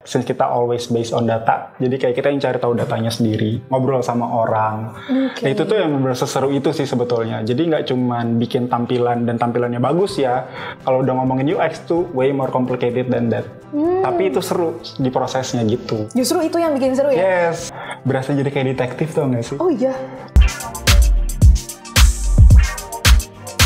since kita always based on data, jadi kayak kita yang cari tahu datanya sendiri, ngobrol sama orang. Nah itu tuh yang benar seseru itu sih sebetulnya. Jadi nggak cuman bikin tampilan dan tampilannya bagus ya. Kalau udah ngomongin UX tuh way more complicated than that. Tapi itu seru di prosesnya gitu. Justru itu yang bikin seru ya? Yes, berasa jadi kayak detektif tau nggak sih? Oh iya.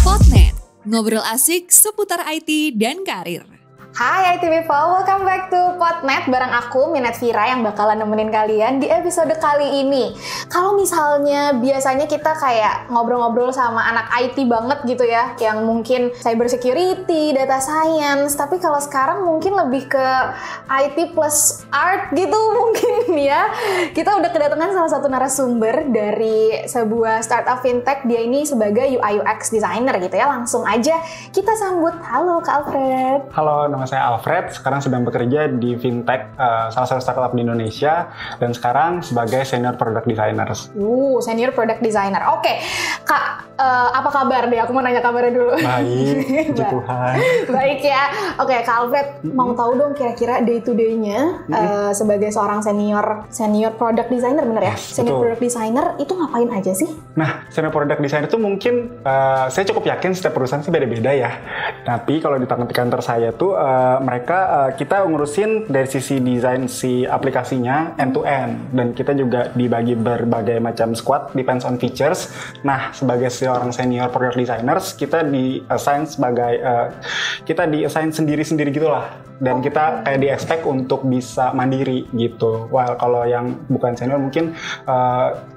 Podnet, ngobrol asik seputar IT dan karir. Hai IT people, welcome back to Podnet bareng aku, Minet Vira, yang bakalan nemenin kalian di episode kali ini. Kalau misalnya biasanya kita kayak ngobrol-ngobrol sama anak IT banget gitu ya, yang mungkin cyber security, data science, tapi kalau sekarang mungkin lebih ke IT plus art gitu mungkin ya. Kita udah kedatangan salah satu narasumber dari sebuah startup fintech, dia ini sebagai UI UX designer gitu ya. Langsung aja kita sambut. Halo Kak Alfred. Halo, nama saya Alfred, sekarang sedang bekerja di fintech, salah satu startup di Indonesia, dan sekarang sebagai senior product designer. Senior product designer. Oke, Kak, apa kabar deh? Aku mau nanya kabarnya dulu. Baik, puji Tuhan. Baik ya. Oke, Kak Alfred, mau tahu dong kira-kira day to day-nya sebagai seorang senior product designer, bener ya? Yes, Senior betul. product designer itu ngapain aja sih? Nah, senior product designer itu mungkin saya cukup yakin setiap perusahaan sih beda-beda ya. Tapi kalau di kantor saya tuh kita ngurusin dari sisi desain si aplikasinya end to end, dan kita juga dibagi berbagai macam squad depends on features. Nah, sebagai seorang senior product designers kita di-assign sendiri-sendiri gitulah, dan kita kayak di-expect untuk bisa mandiri gitu. While kalau yang bukan senior mungkin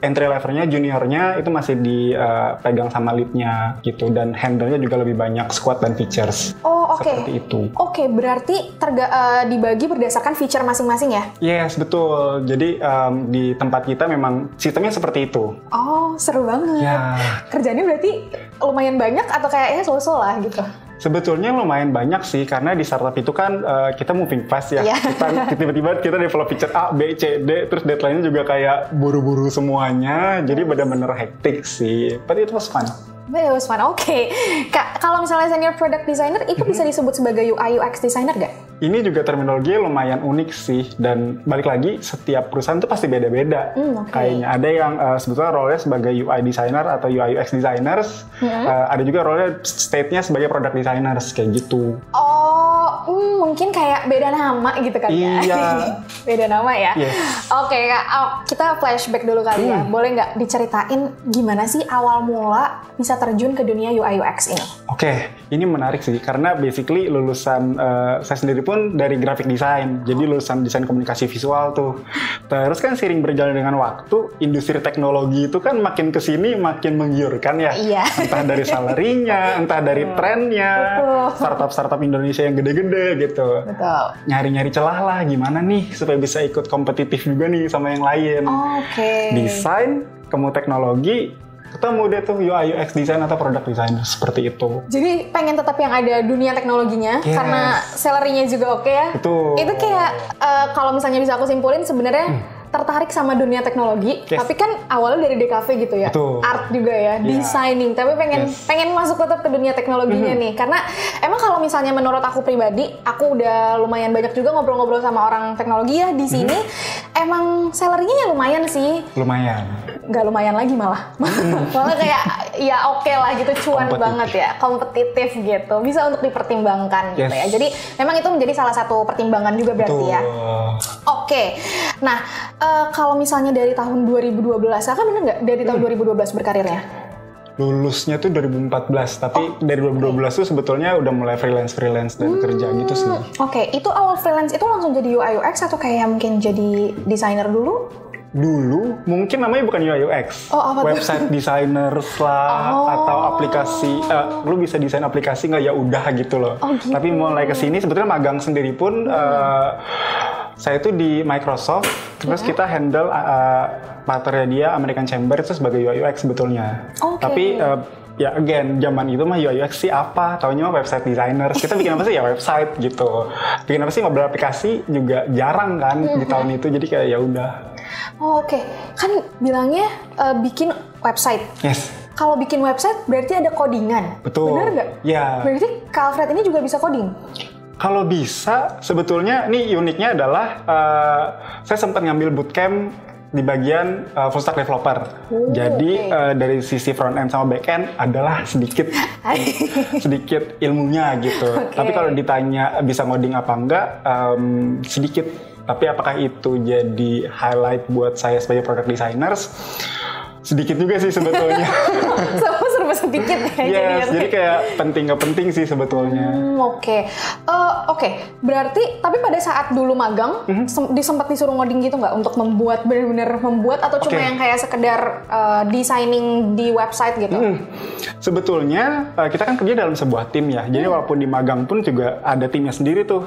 entry levelnya, juniornya itu masih dipegang sama leadnya gitu, dan handle-nya juga lebih banyak squad dan features. Oh, oke. Seperti itu. Oke, berarti dibagi berdasarkan feature masing-masing ya? Yes, betul. Jadi di tempat kita memang sistemnya seperti itu. Oh, seru banget. Ya. Kerjanya berarti lumayan banyak atau kayaknya so-so lah gitu? Sebetulnya lumayan banyak sih, karena di startup itu kan kita moving fast ya. Yeah. Tiba-tiba kita develop feature A, B, C, D, terus deadline-nya juga kayak buru-buru semuanya. Jadi benar-benar hektik sih. But it was fun. It was fun. Oke. Kak, kalau misalnya senior product designer itu bisa disebut sebagai UI UX designer gak? Ini juga terminologi lumayan unik sih, dan balik lagi setiap perusahaan itu pasti beda-beda. Kayaknya ada yang sebetulnya role-nya sebagai UI designer atau UI UX designers, ada juga role-nya state-nya sebagai product designers kayak gitu. Oh, mungkin kayak beda nama gitu kan ya? Iya. Beda nama ya? Yes. Oke, Kak, kita flashback dulu kali ya. Boleh nggak diceritain gimana sih awal mula bisa terjun ke dunia UI UX ini? Oke, ini menarik sih, karena basically lulusan saya sendiri pun dari graphic design, jadi lulusan desain komunikasi visual tuh. Terus kan seiring berjalan dengan waktu, industri teknologi itu kan makin kesini makin menggiurkan ya. Iya. Entah dari salarinya, entah dari trennya, startup-startup Indonesia yang gede-gede gitu. Betul. Nyari-nyari celah lah, gimana nih supaya bisa ikut kompetitif juga nih sama yang lain. Oke. Desain, ketemu teknologi, ketemu deh tuh UI UX design atau product designer, seperti itu. Jadi pengen tetap yang ada dunia teknologinya, Yes. karena salary-nya juga oke ya. Betul. Itu kayak kalau misalnya bisa aku simpulin sebenarnya tertarik sama dunia teknologi, Yes. tapi kan awalnya dari DKV gitu ya, Betul. art juga ya, designing, tapi pengen masuk tetap ke dunia teknologinya nih, karena emang kalau misalnya menurut aku pribadi, aku udah lumayan banyak juga ngobrol-ngobrol sama orang teknologi ya di sini, emang salary-nya ya lumayan sih. Lumayan. Nggak lumayan lagi malah kayak ya oke lah gitu, cuan Kompetitif. banget ya, kompetitif gitu, bisa untuk dipertimbangkan gitu ya. Yes. Jadi memang itu menjadi salah satu pertimbangan juga berarti ya. Oke, nah kalau misalnya dari tahun 2012, kakak bener nggak dari tahun 2012 berkarirnya? Lulusnya tuh 2014, tapi dari 2012 tuh sebetulnya udah mulai freelance dan kerja gitu sih. Oke, itu awal freelance itu langsung jadi UI UX atau kayak mungkin jadi desainer dulu? Dulu mungkin namanya bukan UI UX, Oh, apa tuh? website designers lah, atau aplikasi. Lu bisa desain aplikasi nggak, ya udah gitu loh. Oh, gitu. Tapi mulai kesini sebetulnya magang sendiri pun. Saya tuh di Microsoft, terus kita handle partnernya dia American Chamber itu sebagai UI UX sebetulnya. Oke. Tapi ya again, zaman itu mah UI UX sih apa? Taunya mah website designers. Kita bikin apa sih? Ya website gitu. Bikin apa sih? Mobil aplikasi juga jarang kan di tahun itu. Jadi kayak ya udah. Oh, oke, kan bilangnya bikin website. Yes. Kalau bikin website berarti ada codingan. Betul. Benar nggak? Ya. Berarti Kak Alfred ini juga bisa coding? Kalau bisa, sebetulnya ini uniknya adalah saya sempat ngambil bootcamp di bagian full stack developer. Jadi dari sisi front end sama back end adalah sedikit ilmunya gitu. Tapi kalau ditanya bisa ngoding apa enggak, sedikit. Tapi apakah itu jadi highlight buat saya sebagai product designers? Sedikit juga sih sebetulnya. Sama serba sedikit ya. Yes, jadi kayak penting nggak penting sih sebetulnya. Oke. Berarti tapi pada saat dulu magang sempat disuruh ngoding gitu nggak untuk membuat benar-benar membuat atau cuma yang kayak sekedar designing di website gitu? Sebetulnya kita kan kerja dalam sebuah tim ya. Jadi walaupun di magang pun juga ada timnya sendiri tuh,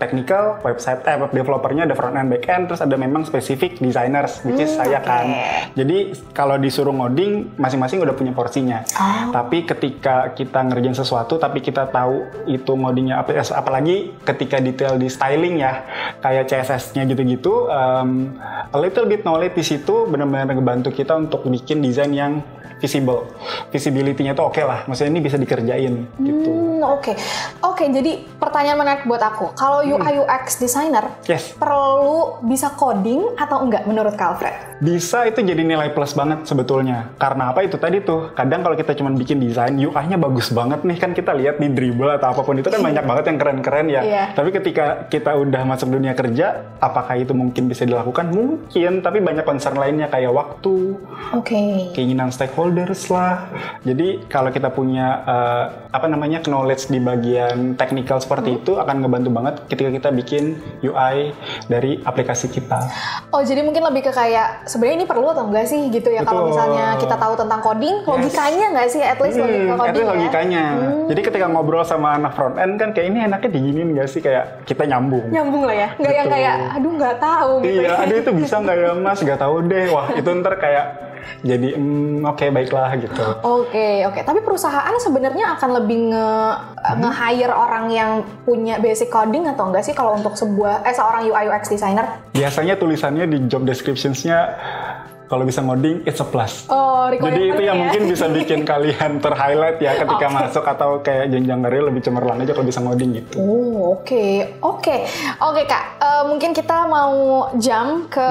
technical, website, web developernya ada front end, back end, terus ada memang spesifik designers, which is saya kan. Jadi kalau disuruh ngoding, masing-masing udah punya porsinya. Tapi ketika kita ngerjain sesuatu, tapi kita tahu itu ngodingnya apa, apalagi ketika detail di styling ya, kayak CSS-nya gitu-gitu, a little bit knowledge di situ benar-benar ngebantu kita untuk bikin desain yang visible. Visibility-nya tuh oke lah, maksudnya ini bisa dikerjain gitu. Oke, jadi pertanyaan menarik buat aku. Kalau UI UX designer, perlu bisa coding atau enggak menurut Kak Alfred? Bisa, itu jadi nilai plus banget sebetulnya. Karena apa itu tadi tuh, kadang kalau kita cuma bikin desain, UI-nya bagus banget nih, kan kita lihat di Dribbble atau apapun itu kan banyak banget yang keren-keren ya. Tapi ketika kita udah masuk dunia kerja, apakah itu mungkin bisa dilakukan? Mungkin, tapi banyak concern lainnya kayak waktu, keinginan stakeholders lah. Jadi kalau kita punya knowledge di bagian technical seperti itu akan ngebantu banget ketika kita bikin UI dari aplikasi kita. Jadi mungkin lebih ke kayak sebenarnya ini perlu atau enggak sih gitu ya. Kalau misalnya kita tahu tentang coding, logikanya nggak sih? At least lebih ke coding logikanya. Jadi ketika ngobrol sama anak front end kan kayak ini enaknya diginin nggak sih, kayak kita nyambung lah ya. Nggak yang kayak aduh nggak tahu gitu. Iya, aduh itu bisa nggak ya mas? Nggak tahu deh. Wah itu ntar kayak jadi baiklah gitu. Oke. Tapi perusahaan sebenarnya akan lebih nge-hire orang yang punya basic coding atau enggak sih kalau untuk seorang UI UX designer? Biasanya tulisannya di job descriptions-nya kalau bisa ngoding, it's a plus. Jadi itu yang mungkin bisa bikin kalian ter-highlight ya ketika masuk, atau kayak jenjang karir lebih cemerlang aja kalau bisa ngoding gitu. Oke Kak, mungkin kita mau jump ke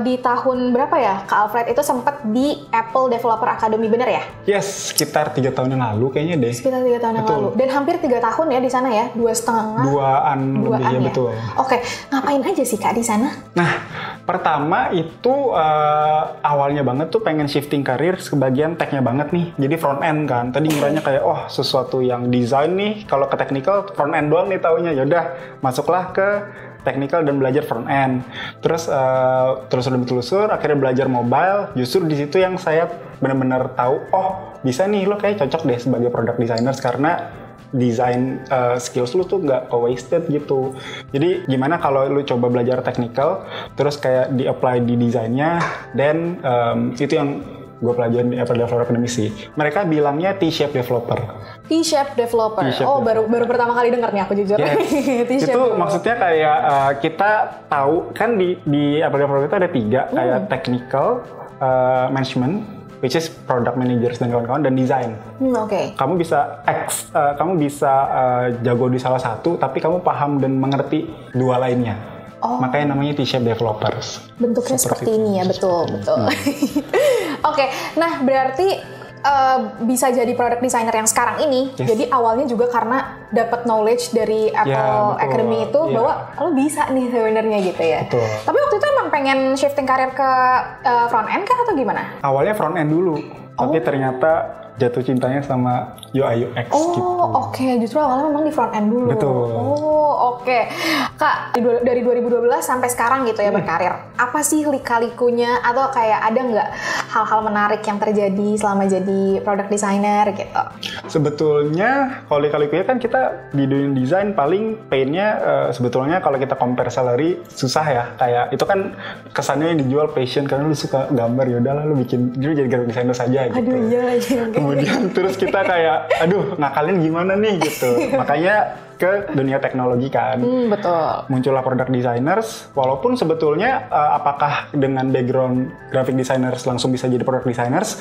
di tahun berapa ya Kak Alfred itu sempat di Apple Developer Academy, bener ya? Yes, sekitar 3 tahun yang lalu kayaknya deh. Sekitar 3 tahun yang lalu. Dan hampir 3 tahun ya di sana ya? 2,5? 2-an lebih ya, betul. Oke, ngapain aja sih Kak di sana? Nah, pertama itu awalnya banget tuh pengen shifting karir ke bagian tech-nya banget nih. Jadi front end kan. Tadi ngiranya kayak sesuatu yang desain nih, kalau ke technical front end doang nih taunya. Yaudah, masuklah ke technical dan belajar front end. Terus udah telusur, akhirnya belajar mobile. Justru di situ yang saya benar-benar tahu, bisa nih lo kayak cocok deh sebagai product designers karena desain skills lu tuh nggak wasted gitu. Jadi gimana kalau lu coba belajar technical, terus kayak di-apply di desainnya, dan itu yang gue pelajarin di Apple Developer Academy sih. Mereka bilangnya T-shaped developer. T-shaped developer. Baru pertama kali denger nih aku jujur. Yes. Itu maksudnya kayak kita tahu kan di Apple Developer itu ada 3 kayak technical, management, which is product managers dan kawan-kawan, dan design. Kamu bisa jago di salah satu, tapi kamu paham dan mengerti 2 lainnya. Makanya namanya T-shaped developers. Bentuknya seperti ini ya, betul. Nah berarti bisa jadi product designer yang sekarang ini. Jadi awalnya juga karena dapat knowledge dari Apple Academy itu bahwa lo bisa nih sebenarnya gitu ya. Tapi waktu itu emang pengen shifting karir ke front end kah atau gimana? Awalnya front end dulu, tapi ternyata jatuh cintanya sama UI UX gitu. Justru awalnya memang di front end dulu. Betul. Kak, dari 2012 sampai sekarang gitu ya berkarir. Apa sih lika-likunya, atau kayak ada nggak hal-hal menarik yang terjadi selama jadi product designer gitu? Sebetulnya kalau lika-likunya kan kita di dunia desain paling pain-nya sebetulnya kalau kita compare salary susah ya. Kayak itu kan kesannya yang dijual passion karena lu suka gambar, yaudahlah lu bikin jadi graphic designer saja gitu. Kemudian terus kita kayak, ngakalin gimana nih gitu. Makanya ke dunia teknologi kan. Betul. Muncullah product designers, walaupun sebetulnya apakah dengan background graphic designers langsung bisa jadi product designers,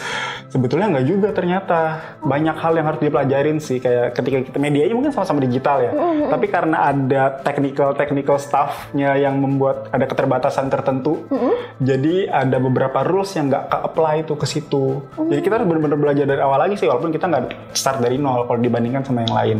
sebetulnya nggak juga ternyata. Banyak hal yang harus dipelajarin sih, kayak ketika kita medianya mungkin sama-sama digital ya, tapi karena ada technical staffnya yang membuat ada keterbatasan tertentu, jadi ada beberapa rules yang nggak ke-apply tuh ke situ. Jadi kita harus benar-benar belajar dari awal lagi sih, walaupun kita nggak start dari nol kalau dibandingkan sama yang lain.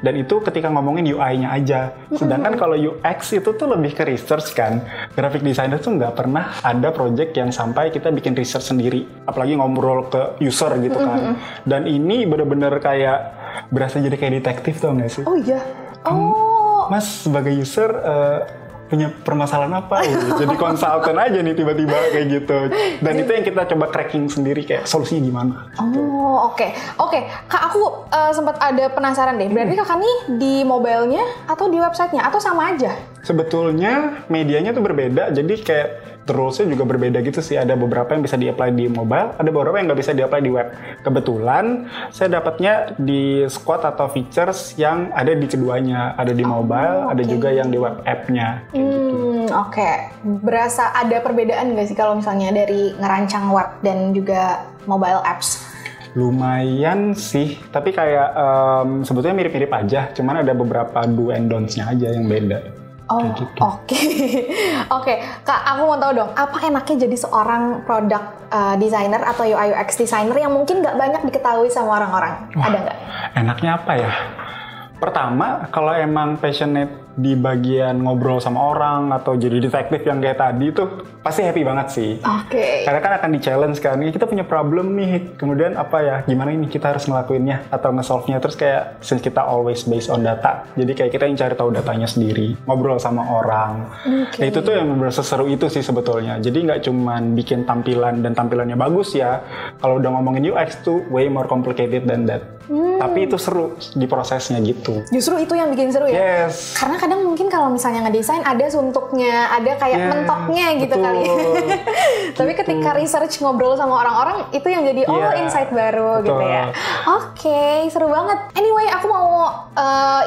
Dan itu ketika ngomongin UI-nya aja. Sedangkan kalau UX itu tuh lebih ke research kan. Graphic designer tuh nggak pernah ada project yang sampai kita bikin research sendiri. Apalagi ngobrol ke user gitu kan. Dan ini bener-bener kayak berasa jadi kayak detektif tau nggak sih? Oh iya. Mas sebagai user punya permasalahan apa? Jadi konsultan aja nih tiba-tiba kayak gitu. Dan itu yang kita coba cracking sendiri, kayak solusinya gimana. Oh, oke. Kak, aku sempat ada penasaran deh. Berarti kakak nih di mobile-nya atau di website-nya atau sama aja? Sebetulnya medianya tuh berbeda, jadi kayak rules-nya juga berbeda gitu sih. Ada beberapa yang bisa di-apply di mobile, ada beberapa yang nggak bisa di-apply di web. Kebetulan saya dapatnya di squad atau features yang ada di keduanya. Ada di mobile, ada juga yang di web app-nya. Oke. Berasa ada perbedaan nggak sih kalau misalnya dari ngerancang web dan juga mobile apps? Lumayan sih, tapi kayak sebetulnya mirip-mirip aja. Cuman ada beberapa do and don'ts-nya aja yang beda. Gitu. Oke. Kak, aku mau tahu dong, apa enaknya jadi seorang product designer atau UI UX designer yang mungkin nggak banyak diketahui sama orang-orang? Ada nggak? Enaknya apa ya? Pertama, kalau emang passionate di bagian ngobrol sama orang atau jadi detektif yang kayak tadi tuh pasti happy banget sih. Karena kan akan di-challenge kan, kita punya problem nih, kemudian apa ya, gimana ini kita harus ngelakuinnya atau nge-solve-nya. Terus kayak since kita always based on data, jadi kayak kita yang cari tahu datanya sendiri, ngobrol sama orang. Nah, itu tuh yang bener seseru itu sih sebetulnya. Jadi nggak cuman bikin tampilan dan tampilannya bagus ya. Kalau udah ngomongin UX tuh way more complicated than that. Tapi itu seru di prosesnya gitu. Justru itu yang bikin seru ya? Yes. Karena kadang mungkin kalau misalnya ngedesain ada suntuknya, ada kayak mentoknya gitu kali. Tapi ketika research ngobrol sama orang-orang, itu yang jadi insight baru gitu ya. Oke, seru banget. Anyway, aku mau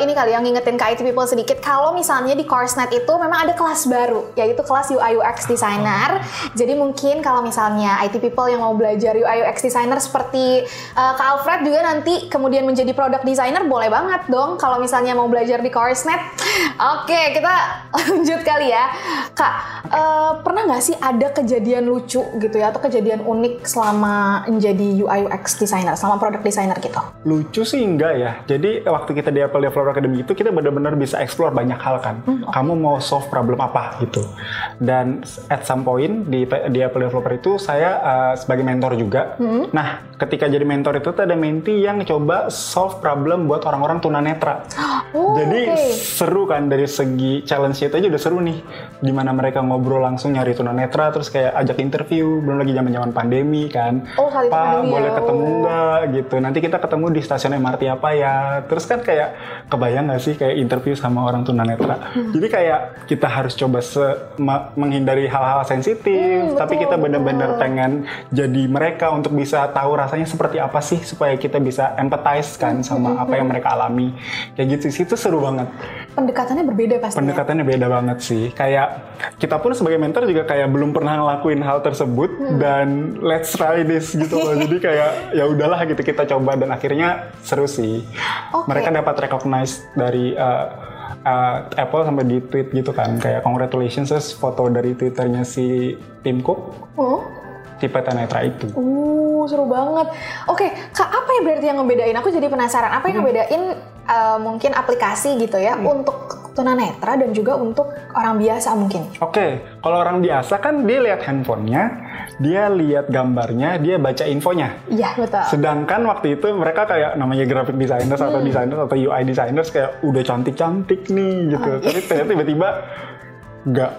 ini kali yang ngingetin ke IT People sedikit. Kalau misalnya di Coursenet itu memang ada kelas baru, yaitu kelas UI UX Designer. Jadi mungkin kalau misalnya IT People yang mau belajar UI UX Designer seperti Kak Alfred juga nanti kemudian menjadi product designer, boleh banget dong kalau misalnya mau belajar di Coursenet. Oke, kita lanjut kali ya. Kak, pernah nggak sih ada kejadian lucu gitu ya, atau kejadian unik selama menjadi UI UX designer, selama product designer gitu? Lucu sih enggak ya. Jadi waktu kita di Apple Developer Academy itu kita benar-benar bisa explore banyak hal kan. Kamu mau solve problem apa gitu. Dan at some point di Apple Developer itu saya sebagai mentor juga. Nah, ketika jadi mentor itu ada mentee yang coba solve problem buat orang-orang tunanetra. Jadi seru kan, dari segi challenge-nya itu aja udah seru nih. Dimana mereka ngobrol langsung nyari tunanetra, terus kayak ajak interview, belum lagi zaman-zaman pandemi kan. Pak, boleh ketemu nggak gitu. Nanti kita ketemu di stasiun MRT apa ya. Terus kan kayak kebayang nggak sih kayak interview sama orang tunanetra. Jadi kayak kita harus coba menghindari hal-hal sensitif, tapi kita benar-benar pengen jadi mereka untuk bisa tahu rasanya seperti apa sih, supaya kita bisa empathize kan sama apa yang mereka alami. Kayak gitu sih, itu seru banget. Pendekatannya berbeda pasti. Pendekatannya beda banget sih. Kayak kita pun sebagai mentor juga kayak belum pernah ngelakuin hal tersebut dan let's try this gitu loh. Jadi kayak ya udahlah gitu, kita coba dan akhirnya seru sih. Mereka dapat recognize dari Apple sampai di tweet gitu kan, kayak congratulations, terus foto dari Twitternya si Tim Cook. Tipe tunanetra itu. Seru banget. Oke, Kak, apa yang berarti yang ngebedain? Aku jadi penasaran. Apa yang ngebedain mungkin aplikasi gitu ya untuk tunanetra dan juga untuk orang biasa mungkin? Oke, kalau orang biasa kan dia lihat handphonenya, dia lihat gambarnya, dia baca infonya. Iya, betul. Sedangkan waktu itu mereka kayak namanya graphic designers atau designers atau UI designers kayak udah cantik-cantik nih gitu. Tapi tiba-tiba nggak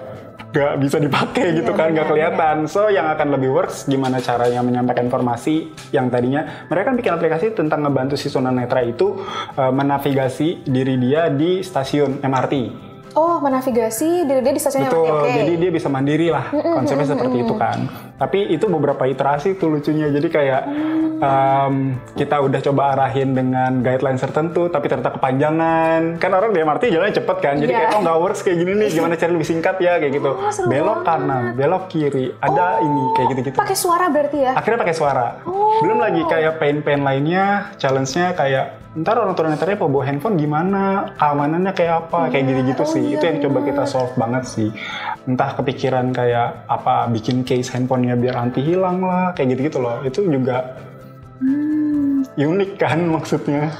bisa dipakai gitu kan, nggak kelihatan. So yang akan lebih works gimana caranya menyampaikan informasi yang tadinya mereka kan bikin aplikasi tentang ngebantu si tunanetra itu menavigasi diri dia di stasiun MRT. Menavigasi diri dia di stasiun MRT. Betul, jadi dia bisa mandiri lah, konsepnya seperti itu kan. Tapi itu beberapa iterasi tuh lucunya. Jadi kayak kita udah coba arahin dengan guidelines tertentu, tapi ternyata kepanjangan. Kan orang di MRT jalannya cepet kan, jadi kayak nggak works kayak gini nih, gimana cari lebih singkat ya kayak gitu. Belok kanan, belok kiri, ada ini kayak gitu-gitu. Pakai suara berarti ya? Akhirnya pakai suara. Belum lagi kayak pain lainnya, challenge-nya kayak ntar orang tunanetranya mau bawa handphone gimana, keamanannya kayak apa, kayak gitu-gitu sih. Itu yang coba kita solve banget sih. Entah kepikiran kayak apa, bikin case handphonenya biar anti hilang lah, kayak gitu-gitu loh. Itu juga unik kan maksudnya.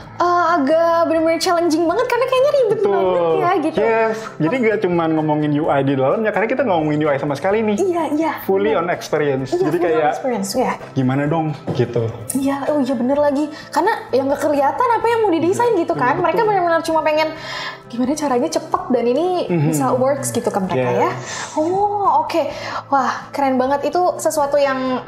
Agak benar-benar challenging banget karena kayaknya ribet banget ya gitu. Yes, jadi gak cuma ngomongin UI di dalamnya, karena kita ngomongin UI sama sekali nih. Iya. Fully on experience. Jadi kayak gimana dong gitu. Iya, iya bener lagi. Karena yang gak kelihatan apa yang mau didesain gitu kan. Mereka benar-benar cuma pengen gimana caranya cepet dan ini bisa works gitu kan mereka ya. Oke. Wah, keren banget. Itu sesuatu yang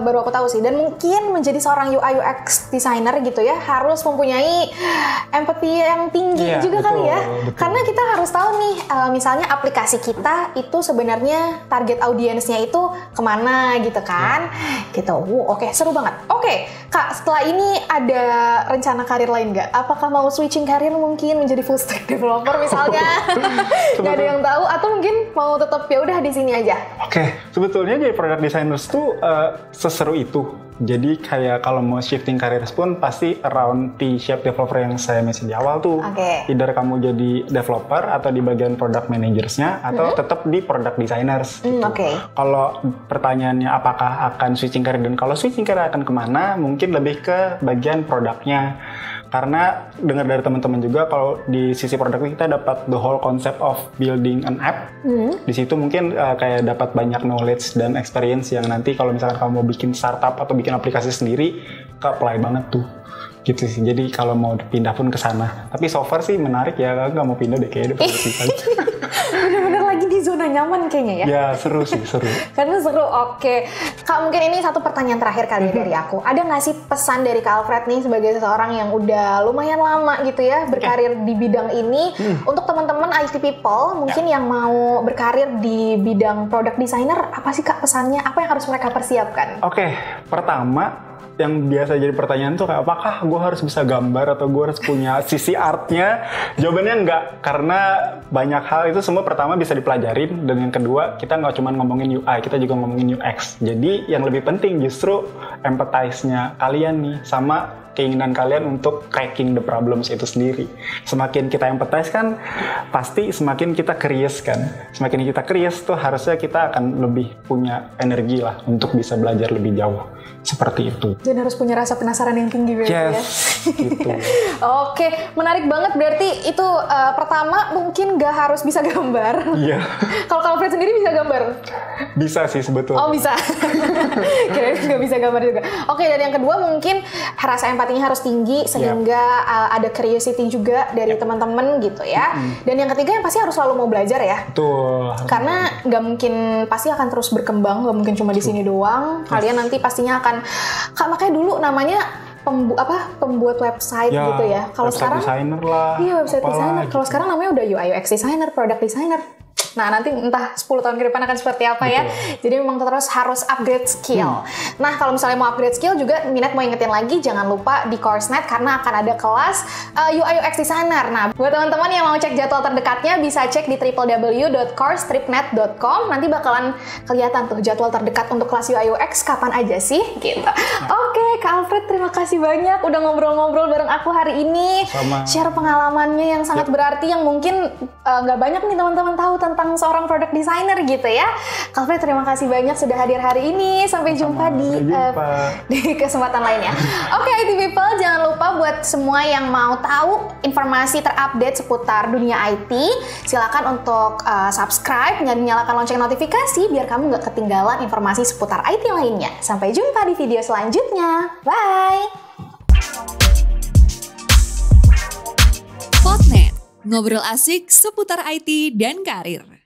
baru aku tahu sih. Dan mungkin menjadi seorang UI UX designer gitu ya harus mempunyai empati yang tinggi juga kali ya. Betul. Karena kita harus tahu nih, misalnya aplikasi kita itu sebenarnya target audiensnya itu kemana gitu kan. Gitu. Oke, seru banget. Oke, Kak, setelah ini ada rencana karir lain nggak? Apakah mau switching karir mungkin menjadi full stack developer misalnya? Nggak ada yang tahu, atau mungkin mau tetap ya udah di sini aja? Oke, sebetulnya jadi product designers tuh seseru itu. Jadi kayak kalau mau shifting karir pun pasti around T-shape developer yang saya mention di awal tuh. Either kamu jadi developer atau di bagian product managers-nya atau tetap di product designers gitu. Kalau pertanyaannya apakah akan switching karir, dan kalau switching karir akan kemana, mungkin lebih ke bagian produknya. Karena dengar dari teman-teman juga kalau di sisi produk kita dapat the whole concept of building an app. Di situ mungkin kayak dapat banyak knowledge dan experience yang nanti kalau misalkan kamu mau bikin startup atau bikin aplikasi sendiri, ke-apply banget tuh. Gitu sih. Jadi kalau mau pindah pun ke sana. Tapi so far sih menarik ya, nggak mau pindah deh kayaknya. Bener-bener lagi di zona nyaman kayaknya ya. Ya seru sih, seru. Karena seru. Oke. Kak, mungkin ini satu pertanyaan terakhir kali dari aku. Ada nggak sih pesan dari Kak Alfred nih sebagai seseorang yang udah lumayan lama gitu ya berkarir di bidang ini untuk teman-teman IT people mungkin yang mau berkarir di bidang product designer, apa sih Kak pesannya? Apa yang harus mereka persiapkan? Oke, pertama yang biasa jadi pertanyaan tuh kayak apakah gue harus bisa gambar atau gue harus punya sisi artnya? Jawabannya enggak, karena banyak hal itu semua pertama bisa dipelajarin, dan yang kedua kita nggak cuma ngomongin UI, kita juga ngomongin UX. Jadi yang lebih penting justru empathize-nya kalian nih sama keinginan kalian untuk cracking the problems itu sendiri. Semakin kita empathize kan pasti semakin kita curious kan. Semakin kita curious tuh harusnya kita akan lebih punya energi lah untuk bisa belajar lebih jauh. Seperti itu. Dan harus punya rasa penasaran yang tinggi berarti ya. Gitu. Oke, menarik banget. Berarti itu pertama mungkin gak harus bisa gambar. Iya. Kalau Alfred sendiri bisa gambar? Bisa sih sebetulnya. Oh bisa. Kira-kira gak bisa gambar juga. Oke, dan yang kedua mungkin rasa empatinya harus tinggi sehingga ada curiosity juga dari teman-teman gitu ya. Dan yang ketiga yang pasti harus selalu mau belajar ya. Betul. Karena nggak mungkin, pasti akan terus berkembang, nggak mungkin cuma di sini doang. Kalian nanti pastinya akan, Kak, makanya dulu namanya pembuat website gitu ya. Kalau sekarang designer lah. Iya, website designer. Kalau sekarang namanya udah UI UX designer, product designer. Nah, nanti entah 10 tahun ke depan akan seperti apa ya. Jadi memang terus harus upgrade skill. Nah, kalau misalnya mau upgrade skill juga, Minat mau ingetin lagi, jangan lupa di CourseNet karena akan ada kelas UI UX Designer. Nah, buat teman-teman yang mau cek jadwal terdekatnya, bisa cek di www.coursetripnet.com. Nanti bakalan kelihatan tuh jadwal terdekat untuk kelas UI UX kapan aja sih, gitu. Oke, Kak Alfred, terima kasih banyak udah ngobrol-ngobrol bareng aku hari ini. Sama. Share pengalamannya yang sangat berarti, yang mungkin nggak banyak nih teman-teman tahu tentang seorang product designer gitu ya. Kak Alfred, terima kasih banyak sudah hadir hari ini. Sampai jumpa di kesempatan lainnya. Oke, IT people, jangan lupa buat semua yang mau tahu informasi terupdate seputar dunia IT, silakan untuk subscribe dan nyalakan lonceng notifikasi biar kamu nggak ketinggalan informasi seputar IT lainnya. Sampai jumpa di video selanjutnya. Bye! Podnet, ngobrol asik seputar IT dan karir.